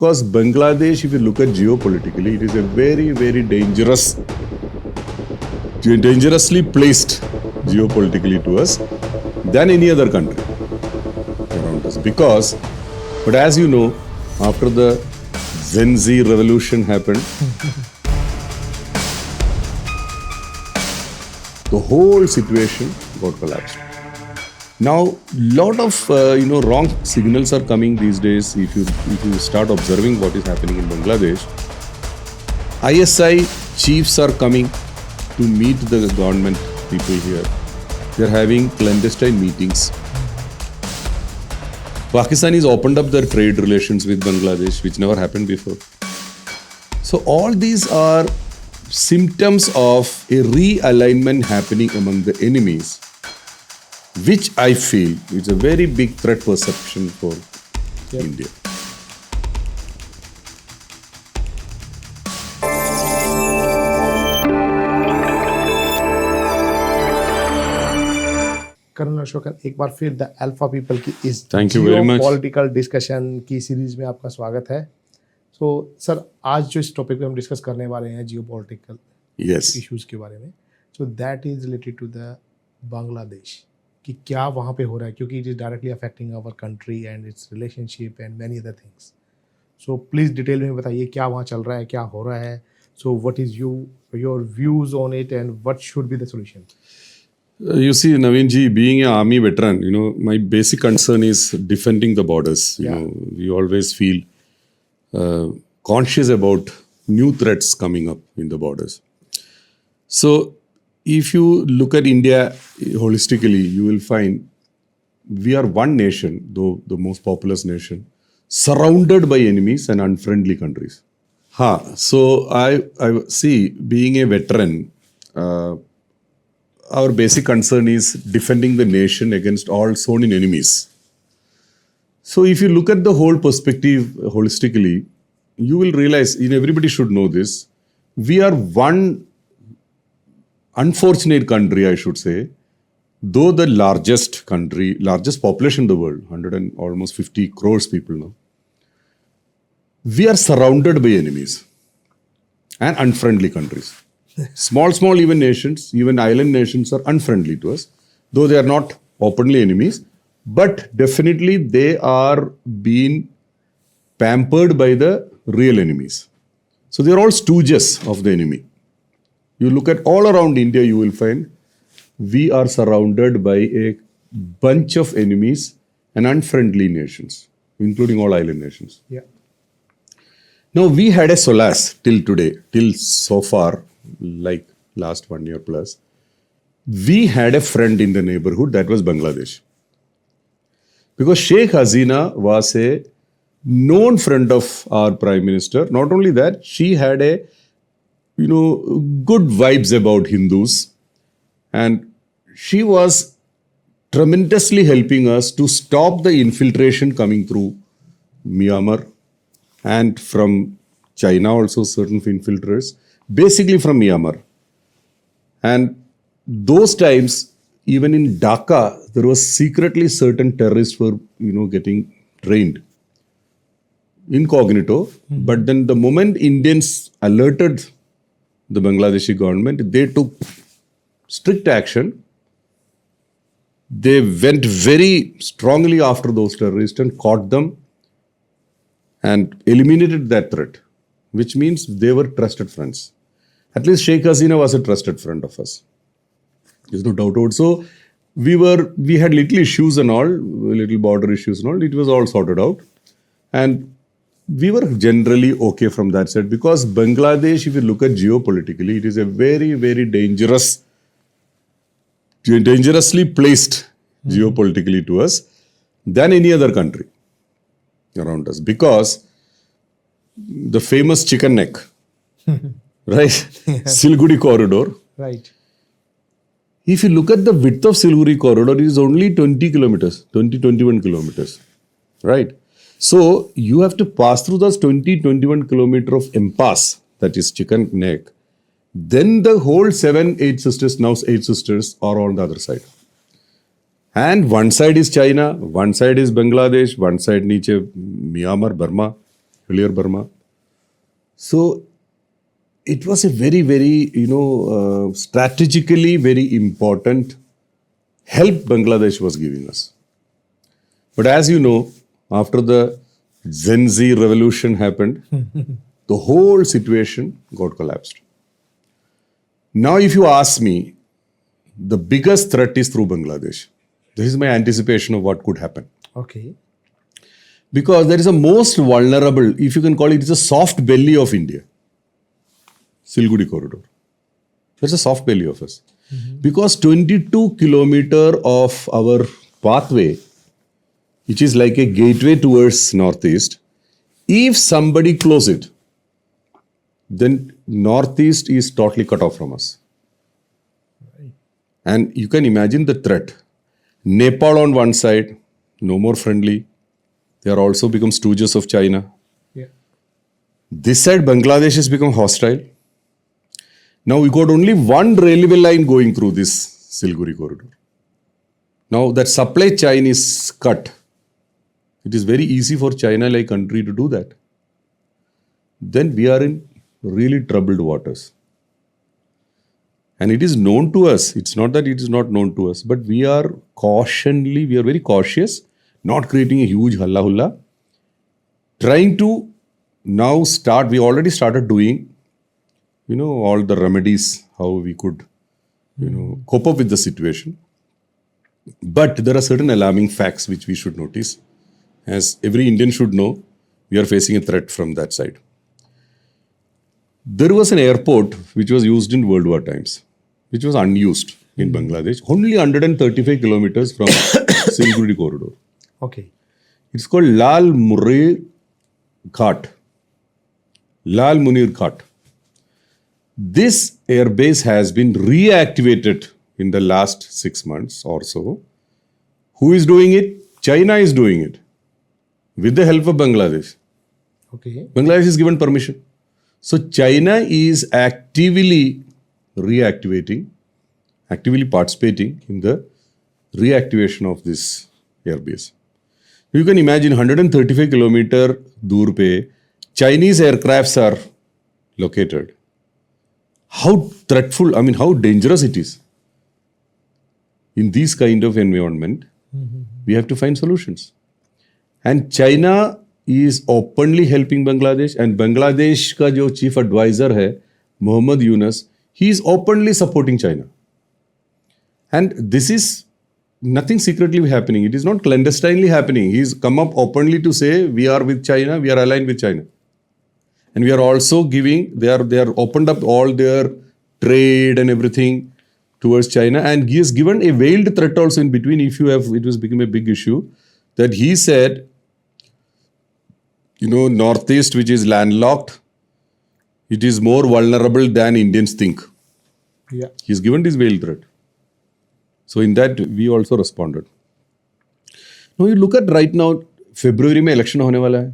Because Bangladesh, if you look at geopolitically, it is a very, very dangerously placed geopolitically to us than any other country around us. Because, but as you know, after the Gen Z revolution happened, the whole situation got collapsed. Now, lot of wrong signals are coming these days. If you start observing what is happening in Bangladesh, ISI chiefs are coming to meet the government people here. They are having clandestine meetings. Pakistanis opened up their trade relations with Bangladesh, which never happened before. So all these are symptoms of a realignment happening among the enemies, which I feel is a very big threat perception for India. Colonel Ashokan, एक बार फिर the alpha people की इस geopolitical discussion की series में आपका स्वागत है। सो सर, आज जो इस टॉपिक पे हम डिस्कस करने वाले हैं जियोपॉलिटिकल इश्यूज के बारे में, so that is related to the Bangladesh, कि क्या वहाँ पे हो रहा है, क्योंकि it is directly affecting our country and its relationship and many other things. So please detail में बताइए क्या वहाँ चल रहा है, क्या हो रहा है। So what is your views on it and what should be the solution? You see, Naveen ji, being an army veteran, my basic concern is defending the borders. We always feel conscious about new threats coming up in the borders. So, if you look at India holistically, you will find we are one nation, though the most populous nation, surrounded by enemies and unfriendly countries. So I see, being a veteran, our basic concern is defending the nation against all sworn enemies. So if you look at the whole perspective holistically, you will realize, everybody should know this, we are one unfortunate country, I should say, though the largest population in the world, 150 crores people now, we are surrounded by enemies and unfriendly countries. Small even nations, even island nations are unfriendly to us, though they are not openly enemies, but definitely they are being pampered by the real enemies. So they are all stooges of the enemy. You look at all around India, you will find we are surrounded by a bunch of enemies and unfriendly nations, including all island nations. Yeah. Now, we had a solace till today, till so far, like last 1 year plus, we had a friend in the neighborhood, that was Bangladesh. Because Sheikh Hasina was a known friend of our Prime Minister. Not only that, she had a, good vibes about Hindus. And she was tremendously helping us to stop the infiltration coming through Myanmar and from China also, certain infiltrators. Basically from Myanmar. And those times, even in Dhaka, there was secretly certain terrorists were, getting trained incognito. But then the moment Indians alerted the Bangladeshi government, they took strict action. They went very strongly after those terrorists and caught them and eliminated that threat, which means they were trusted friends. At least Sheikh Hasina was a trusted friend of us. There's no doubt about it. So we had little issues and all, little border issues and all. It was all sorted out. And we were generally okay from that side, because Bangladesh, if you look at geopolitically, it is a very, very dangerously placed geopolitically to us than any other country around us. Because the famous chicken neck, right? Siliguri corridor. Right. If you look at the width of Siliguri corridor, it is only 21 kilometers. Right? So you have to pass through those 21 kilometers of impasse, that is chicken neck. Then the whole 8 sisters, now 8 sisters are on the other side. And one side is China, one side is Bangladesh, one side Myanmar, Burma, earlier Burma. So it was a very, very, strategically very important help Bangladesh was giving us. But as you know, after the Gen Z revolution happened, the whole situation got collapsed. Now, if you ask me, the biggest threat is through Bangladesh. This is my anticipation of what could happen. Okay. Because there is a most vulnerable, if you can call it, it's a soft belly of India. Siliguri corridor. There's a soft belly of us. Because 22 kilometer of our pathway, which is like a gateway towards northeast, if somebody close it, then northeast is totally cut off from us. Right. And you can imagine the threat. Nepal on one side, no more friendly. They are also become stooges of China. Yeah. This side, Bangladesh has become hostile. Now we got only one railway line going through this Siliguri corridor. Now that supply chain is cut. It is very easy for China-like country to do that. Then we are in really troubled waters. And it is known to us. It's not that it is not known to us, but we are very cautious, not creating a huge halla hulla, trying to now we already started doing, all the remedies, how we could, cope up with the situation. But there are certain alarming facts which we should notice. As every Indian should know, we are facing a threat from that side. There was an airport which was used in World War times, which was unused in Bangladesh, only 135 kilometers from Siliguri corridor. Okay. It's called Lal Munir Ghat. This airbase has been reactivated in the last 6 months or so. Who is doing it? China is doing it with the help of Bangladesh. Okay. Bangladesh is given permission. So China is actively participating in the reactivation of this airbase. You can imagine 135 kilometer dur pe Chinese aircrafts are located. How threatful, how dangerous it is. In this kind of environment, we have to find solutions. And China is openly helping Bangladesh, and Bangladesh ka jo chief advisor hai, Mohammad Yunus, he is openly supporting China. And this is nothing secretly happening. It is not clandestinely happening. He's come up openly to say, we are with China, we are aligned with China. And we are also giving, they are opened up all their trade and everything towards China. And he has given a veiled threat also in between, it was become a big issue, that he said, Northeast, which is landlocked, it is more vulnerable than Indians think. Yeah. He's given this veiled threat. So in that, we also responded. Now you look at right now, February mein election hone wala hai.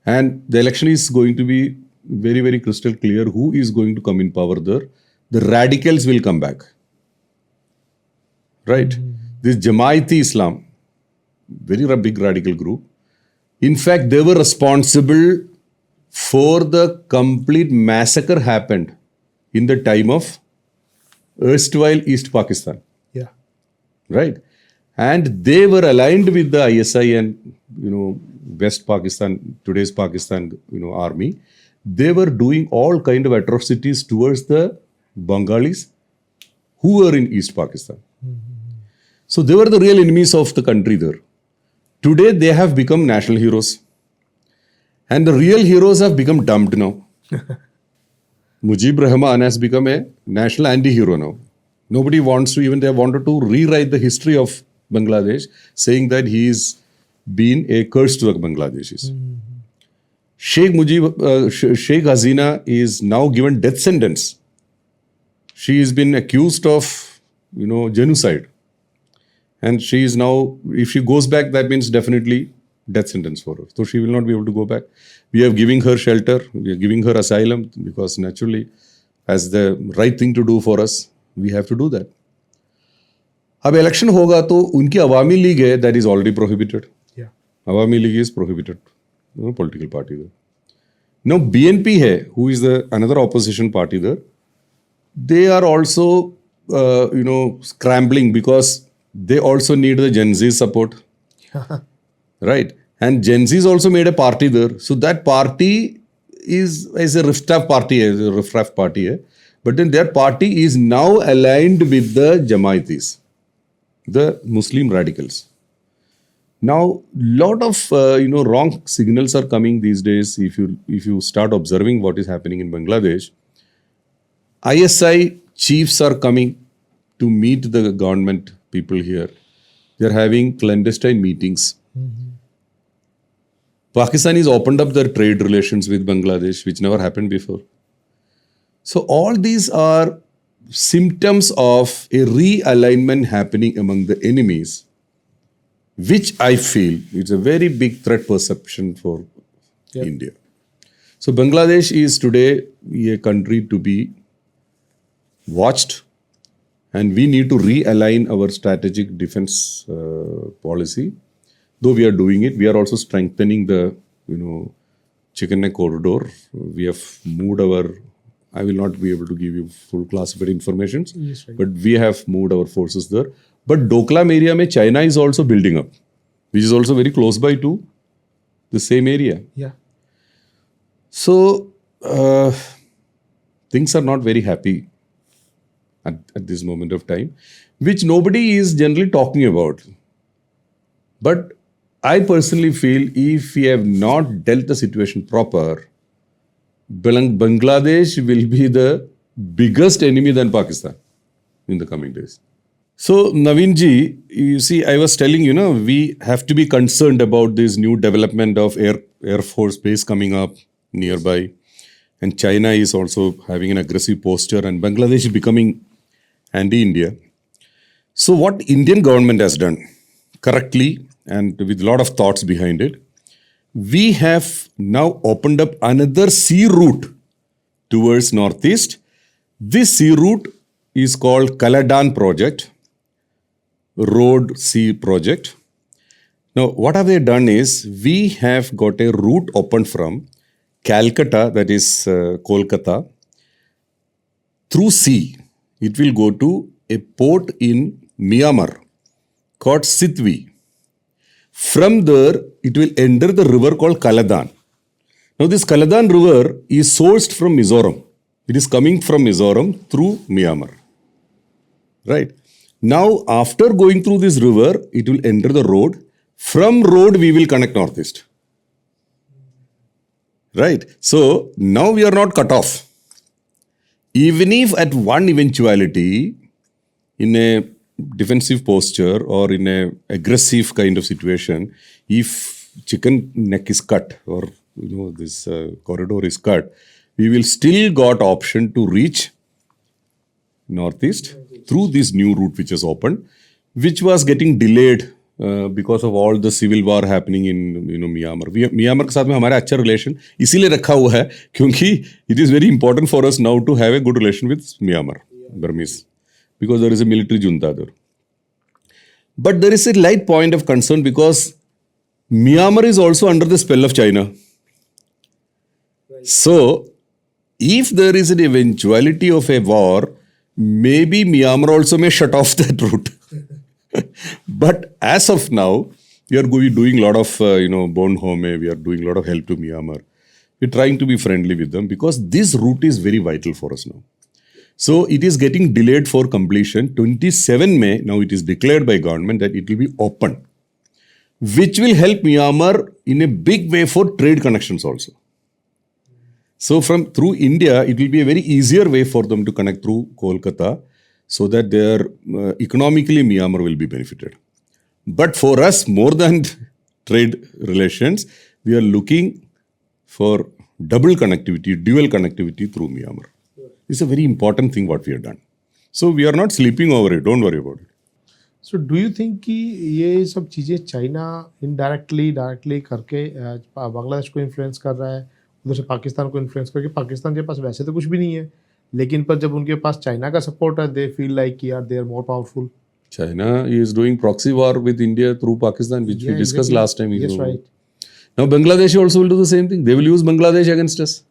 And the election is going to be very, very crystal clear who is going to come in power there. The radicals will come back. Right? This Jamaati Islam, very big radical group. In fact, they were responsible for the complete massacre happened in the time of erstwhile East Pakistan. Yeah. Right? And they were aligned with the ISI and, West Pakistan, today's Pakistan, army. They were doing all kind of atrocities towards the Bengalis who were in East Pakistan. So they were the real enemies of the country there. Today they have become national heroes. And the real heroes have become dumped now. Mujib Rahman has become a national anti-hero now. Nobody wants to, even they wanted to rewrite the history of Bangladesh, saying that he is been a curse to the Bangladeshis. Sheikh Hasina is now given death sentence. She has been accused of, genocide. And she is now, if she goes back, that means definitely death sentence for her. So she will not be able to go back. We are giving her shelter. We are giving her asylum because naturally, as the right thing to do for us, we have to do that. अब election होगा तो उनकी अवामी league है that is already prohibited. Yeah. Awami league is prohibited political party there. Now BNP hai, who is the another opposition party there, they are also scrambling because they also need the Gen Z support, right? And Gen Z's also made a party there, so that party is a riffraff party hai. But then their party is now aligned with the Jamaitis, the Muslim radicals. Now, lot of wrong signals are coming these days. If you start observing what is happening in Bangladesh, ISI chiefs are coming to meet the government people here. They are having clandestine meetings. Pakistan has opened up their trade relations with Bangladesh, which never happened before. So all these are symptoms of a realignment happening among the enemies, which I feel is a very big threat perception for India. So Bangladesh is today a country to be watched, and we need to realign our strategic defense policy. Though we are doing it, we are also strengthening the chicken neck corridor. We have moved our. I will not be able to give you full classified information, but we have moved our forces there. But Doklam area mein China is also building up, which is also very close by to the same area. Yeah. So things are not very happy at this moment of time, which nobody is generally talking about. But I personally feel if we have not dealt the situation proper, Bangladesh will be the biggest enemy than Pakistan in the coming days. So, Naveen ji, you see, I was telling we have to be concerned about this new development of Air Force base coming up nearby. And China is also having an aggressive posture, and Bangladesh is becoming anti-India. So, what Indian government has done correctly and with a lot of thoughts behind it, we have now opened up another sea route towards northeast. This sea route is called Kaladan project, Road Sea project. Now, what have they done is we have got a route opened from Calcutta, that is Kolkata, through sea. It will go to a port in Myanmar called Sitwe. From there, it will enter the river called Kaladan. Now, this Kaladan river is sourced from Mizoram. It is coming from Mizoram through Myanmar. Right? Now, after going through this river, it will enter the road. From road, we will connect northeast. Right? So, now we are not cut off. Even if at one eventuality, in a defensive posture or in a aggressive kind of situation, if chicken neck is cut or this corridor is cut, we will still got option to reach northeast through this new route which is opened, which was getting delayed because of all the civil war happening in Myanmar. Myanmar के साथ में हमारा अच्छा relation इसीलिए रखा हुआ है क्योंकि it is very important for us now to have a good relation with Myanmar, Burmese, because there is a military junta there. But there is a light point of concern because Myanmar is also under the spell of China. Right. So, if there is an eventuality of a war, maybe Myanmar also may shut off that route. But as of now, we are doing a lot of, bon home, we are doing a lot of help to Myanmar. We're trying to be friendly with them because this route is very vital for us now. So it is getting delayed for completion. 27 May, now it is declared by government that it will be open, which will help Myanmar in a big way for trade connections also. So through India, it will be a very easier way for them to connect through Kolkata so that their economically Myanmar will be benefited. But for us, more than trade relations, we are looking for double connectivity, dual connectivity through Myanmar. It's a very important thing what we have done. So we are not sleeping over it. Don't worry about it. So do you think कि ये सब चीज़ें China directly करके बांग्लादेश को influence कर रहा है, उधर से पाकिस्तान को इन्फ्लुएंस करके पाकिस्तान के पास वैसे तो कुछ भी नहीं है, लेकिन पर जब उनके पास चाइना का सपोर्ट है, दे फील लाइक यार they are more powerful. China is doing proxy war with India through Pakistan, which we discussed last time. Yes, right. Now Bangladesh also will do the same thing. They will use Bangladesh against us.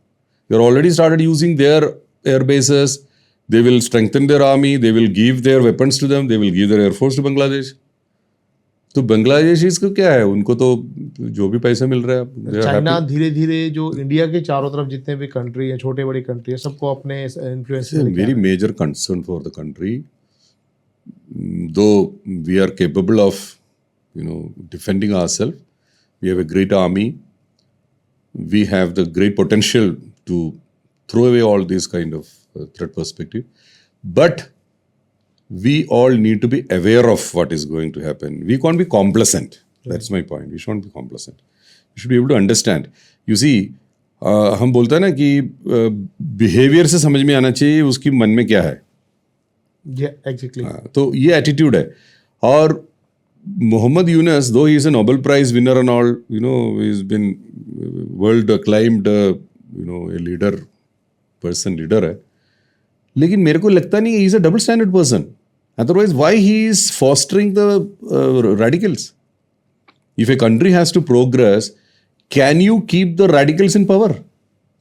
They already started using their air bases. They will strengthen their army. They will give their weapons to them. They will give their air force to Bangladesh. तो Bangladeshis को क्या है, उनको तो जो भी पैसा मिल रहा है. चाइना धीरे धीरे जो इंडिया के चारों तरफ जितने भी कंट्री है, छोटे बड़ी कंट्री है, सबको अपने इन्फ्लुएंस में very major concern for the country. Though we are capable of defending ourselves, we have a great army, we have the great potential to throw away all this kind of threat perspective, but we all need to be aware of what is going to happen. We can't be complacent. That's my point. We shouldn't be complacent. We should be able to understand. You see, हम बोलते हैं ना कि behaviour से समझ में आना चाहिए उसकी मन में क्या है. एग्जैक्टली. तो ये एटीट्यूड है. और Mohammad Yunus, though he is a Nobel prize winner and all, is been world acclaimed, a leader leader है, लेकिन मेरे को लगता नहीं he is a double standard person. Otherwise, why he is fostering the radicals? If a country has to progress, can you keep the radicals in power?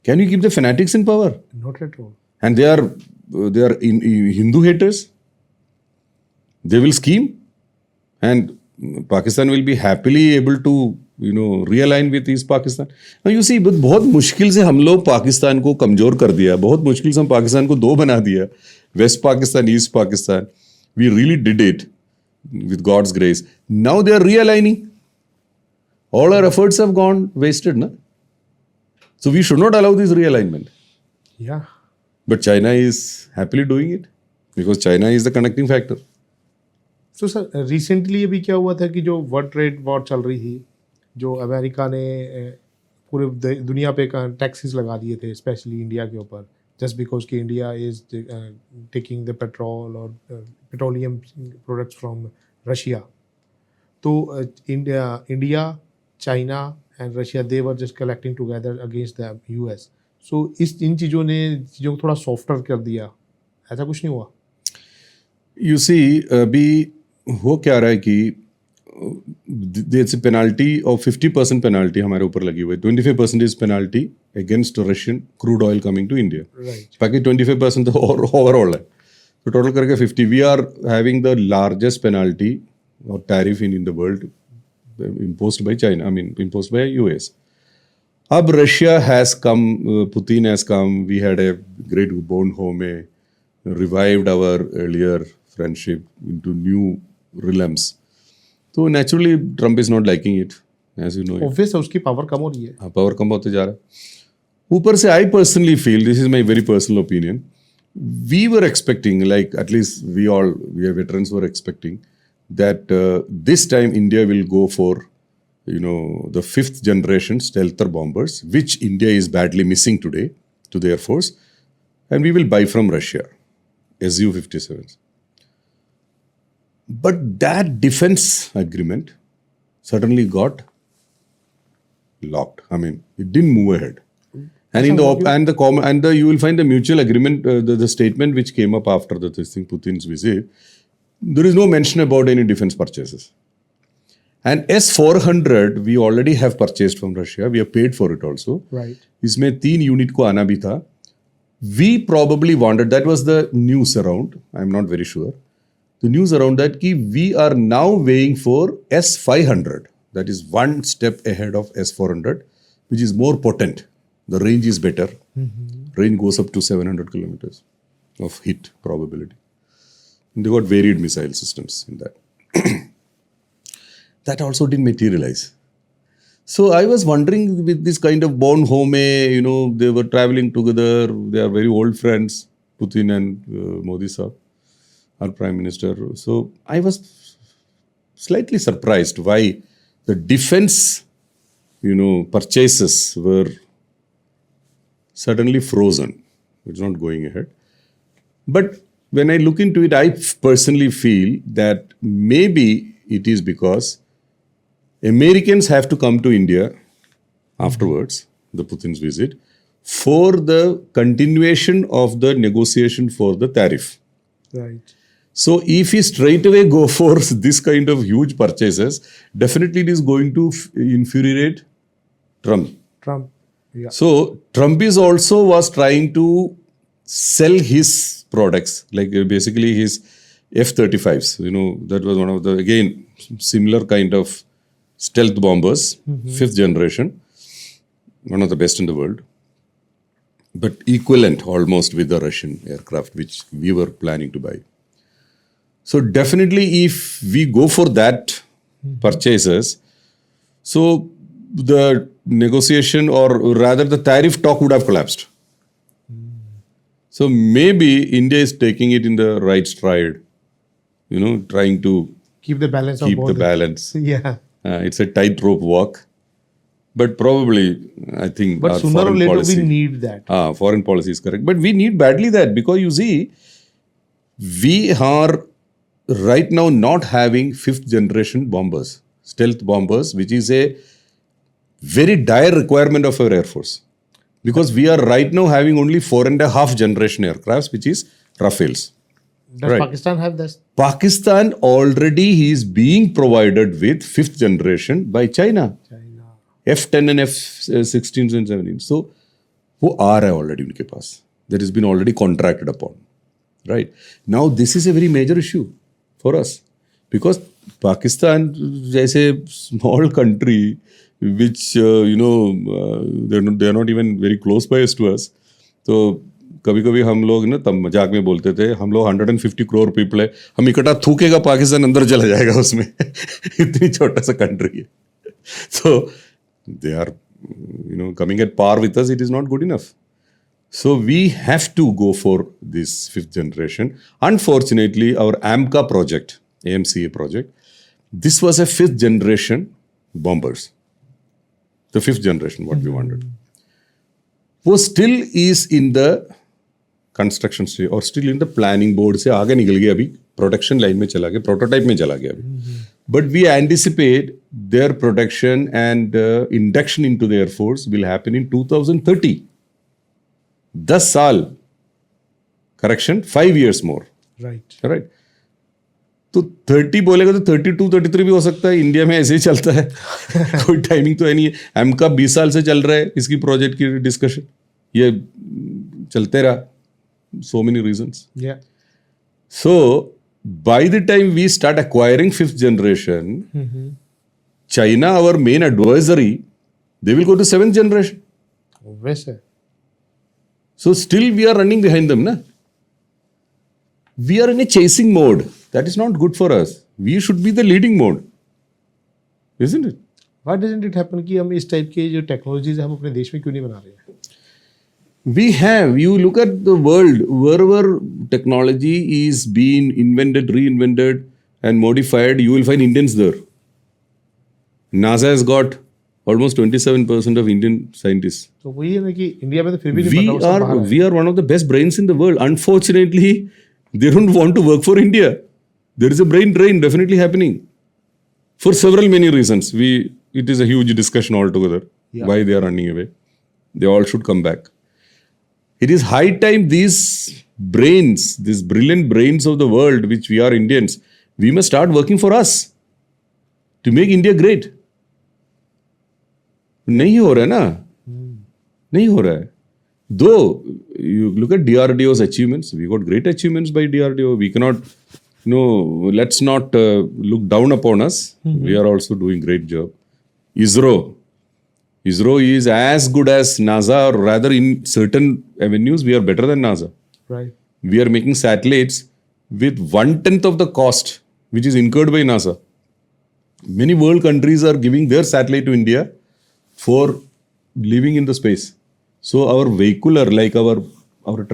Can you keep the fanatics in power? Not at all. And they are Hindu haters. They will scheme, and Pakistan will be happily able to realign with East Pakistan. Now you see, बहुत मुश्किल से हम लोग पाकिस्तान को कमजोर कर दिया, बहुत मुश्किल से हम पाकिस्तान को दो बना दिया, West Pakistan, East Pakistan. We really did it with God's grace. Now they are realigning. All our efforts have gone wasted, na? So we should not allow this realignment. Yeah. But China is happily doing it because China is the connecting factor. So sir, recently अभी क्या हुआ था कि जो world trade war चल रही थी, जो अमेरिका ने पूरे दुनिया पे टैक्सेस लगा दिए थे, स्पेशली इंडिया के ऊपर, just because कि India is taking the petrol or petroleum products from Russia. तो India, China and Russia, they were just collecting together against the US. So इन चीज़ों को थोड़ा softer कर दिया, ऐसा कुछ नहीं हुआ? You see, अभी हो क्या रहा है कि there's a penalty of 50% penalty हमारे ऊपर लगी हुई है. 25% is penalty against Russian crude oil coming to India. Right. बाकी 25% तो overall है. तो total करके 50. We are having the largest penalty or tariff in the world imposed by China. I mean imposed by US. अब Russia has come, Putin has come. We had a great born home, revived our earlier friendship into new realms. तो naturally Trump is not liking it, as you know. Obvious है, उसकी power कम हो रही है. हाँ, power कम होते जा रहा है. ऊपर से I personally feel, this is my very personal opinion, we were expecting, like at least we are veterans were expecting that this time India will go for the 5th generation stealther bombers, which India is badly missing today to the Air Force, and we will buy from Russia, Su-57s. But that defense agreement suddenly got locked. I mean, it didn't move ahead. And you will find the mutual agreement, the statement which came up after this thing, Putin's visit. There is no mention about any defense purchases. And S-400 we already have purchased from Russia. We have paid for it also. Right. इसमें 3 unit को आना भी था. We probably wanted, that was the news around. I'm not very sure. The news around that कि we are now weighing for S-500. That is one step ahead of S-400, which is more potent. The range is better. Range goes up to 700 kilometers of hit probability. And they got varied missile systems in that. That also didn't materialize. So I was wondering, with this kind of born home, they were traveling together. They are very old friends, Putin and Modi Saab, our Prime Minister. So I was slightly surprised why the defense, purchases were suddenly frozen. It's not going ahead. But when I look into it, I personally feel that maybe it is because Americans have to come to India afterwards, the Putin's visit, for the continuation of the negotiation for the tariff. Right. So if he straight away go for this kind of huge purchases, definitely it is going to infuriate Trump. Trump. Yeah. So Trump is also was trying to sell his products, like basically his F-35s. You know, that was one of the, again, similar kind of stealth bombers, fifth generation, one of the best in the world, but equivalent almost with the Russian aircraft, which we were planning to buy. So definitely if we go for that purchases, so the negotiation or rather the tariff talk would have collapsed. So maybe India is taking it in the right stride, you know, trying to keep the balance. Yeah. It's a tightrope walk. But probably, I think But our sooner or foreign later policy, we need that. Foreign policy is correct. But we need badly that, because you see, we are right now not having fifth generation bombers, stealth bombers, which is a very dire requirement of our Air Force. Because we are right now having only 4.5 generation aircrafts, which is Rafales. Does Pakistan have this? Pakistan already is being provided with fifth generation by China. F10 and F16 and 17. So, वो आ रहा है already उनके पास. That has been already contracted upon. Right? Now, this is a very major issue for us. Because Pakistan जैसे small country, which, they're not even very close by us to us. तो कभी कभी हम लोग ना तब मजाक में बोलते थे, हम लोग 150 करोड़ पीपल है, हम इकट्ठा थूकेगा पाकिस्तान अंदर चला जाएगा उसमें. इतनी छोटा सा कंट्री है. So they are, coming at par with us. It is not good enough. So we have to go for this fifth generation. Unfortunately, our AMCA project, AMCA project, this was a fifth generation bombers. The fifth generation, what we wanted. Was still is in the construction stage or still in the planning board से आगे निकल गया, अभी production line में चला गया, prototype में चला गया अभी. But we anticipate their production and induction into the Air Force will happen in 2030. 10 साल. Correction, 5 years more. Right. Right. तो 30 बोलेगा तो 32, 33 भी हो सकता है. इंडिया में ऐसे ही चलता है. कोई टाइमिंग तो है नहीं है. एमका 20 साल से चल रहा है इसकी प्रोजेक्ट की डिस्कशन. ये चलते रहा. So many reasons. Yeah. So by the time we start acquiring fifth generation, China, our main adversary, they will go to seventh generation. Obviously. So still we are running behind them, na? We are in a chasing mode. That is not good for us. We should be the leading mode, isn't it? Why doesn't it happen कि हम इस type की जो technologies हम अपने देश में क्यों नहीं बना रहे हैं? We have. You look at the world, wherever technology is being invented, reinvented, and modified, you will find Indians there. NASA has got almost 27% of Indian scientists. तो वही है ना कि इंडिया में तो फिर भी नहीं पता, वो सब बाहर है. We are one of the best brains in the world. Unfortunately, they don't want to work for India. There is a brain drain definitely happening for several many reasons. It is a huge discussion altogether. Yeah. Why they are running away. They all should come back. It is high time these brains, these brilliant brains of the world, which we are Indians, we must start working for us to make India great. नहीं हो रहा है ना, नहीं हो रहा है. Though you look at DRDO's achievements, we got great achievements by DRDO. We cannot, let's not look down upon us. We are also doing great job. ISRO is as good as NASA, or rather in certain avenues, we are better than NASA. Right. We are making satellites with 1/10 of the cost, which is incurred by NASA. Many world countries are giving their satellite to India for living in the space. So our vehicular, like our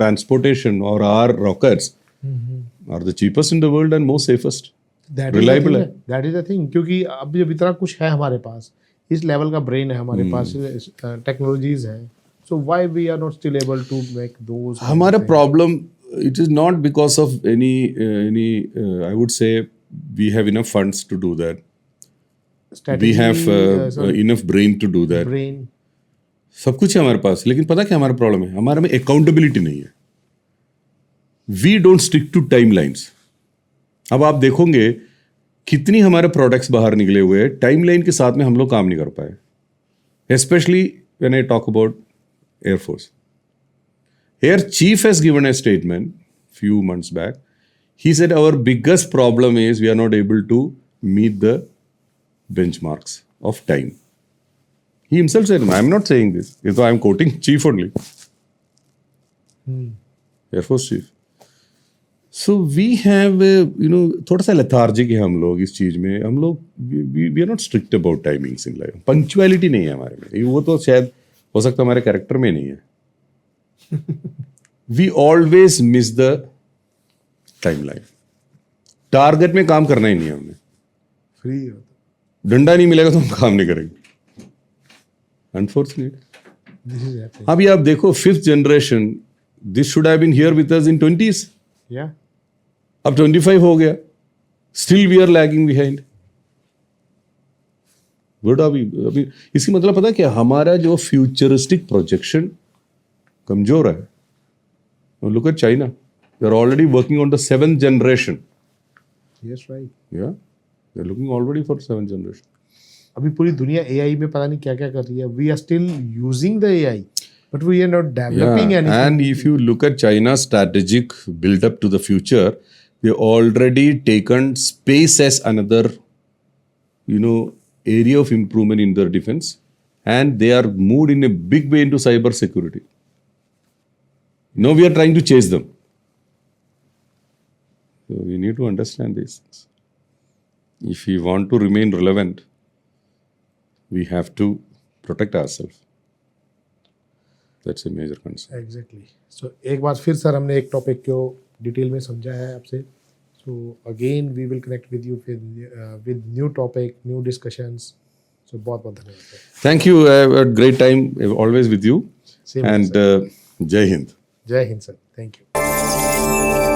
transportation or our rockets, are the cheapest in the world and most safest. Reliable. That is the thing. क्योंकि अब जब इतना कुछ है हमारे पास, इस level का brain है हमारे पास, टेक्नोलॉजीज हैं, so why we are not still able to make those? हमारा problem, it is not because of any I would say we have enough funds to do that. Strategy, we have enough brain to do that. Brain. सब कुछ है हमारे पास, लेकिन पता क्या हमारा problem है? हमारे में अकाउंटेबिलिटी नहीं है. We don't stick to timelines. अब आप देखोगे कितनी हमारे प्रोडक्ट्स बाहर निकले हुए हैं, टाइमलाइन के साथ में हम लोग काम नहीं कर पाए. especially when I talk about Air Force. Air Chief has given a statement few months back. He said our biggest problem is we are not able to meet the benchmarks of time. He himself said, I'm not saying this. So I'm quoting Chief only. Air Force Chief. So we have, थोड़ा सा lethargic है हम लोग इस चीज में. हम लोग we are not strict about timings in life. Punctuality नहीं है हमारे में. वो तो शायद हो सकता है हमारे कैरेक्टर में नहीं है. We always miss the timeline. Target में काम करना ही नहीं है हमने. फ्री डंडा नहीं मिलेगा तो हम काम नहीं करेंगे. अनफॉर्चुनेट. अभी आप देखो 5th generation, this should have been here with us in 20s. या अब 25 हो गया. Still we are lagging behind. Good. अभी इसकी मतलब पता है क्या, हमारा जो फ्यूचरिस्टिक प्रोजेक्शन कमजोर है. Look at China, they are already working on the 7th generation. Yes right. Yeah they are looking already for 7th generation. अभी पूरी दुनिया एआई में पता नहीं क्या क्या कर रही है. We are still using the AI but we are not developing anything. And if you look at China's strategic build up to the future, they already taken space as another, area of improvement in their defense, and they are moved in a big way into cyber security. Now we are trying to chase them. So we need to understand this. If we want to remain relevant, we have to protect ourselves. That's a major concern. Exactly. So एक बार फिर sir हमने एक topic को detail में समझा है आपसे. So again we will connect with you with new topic, new discussions. So बहुत बहुत धन्यवाद. Thank you. I had a great time always with you. Same and here, Jai Hind. Jai Hind sir. Thank you.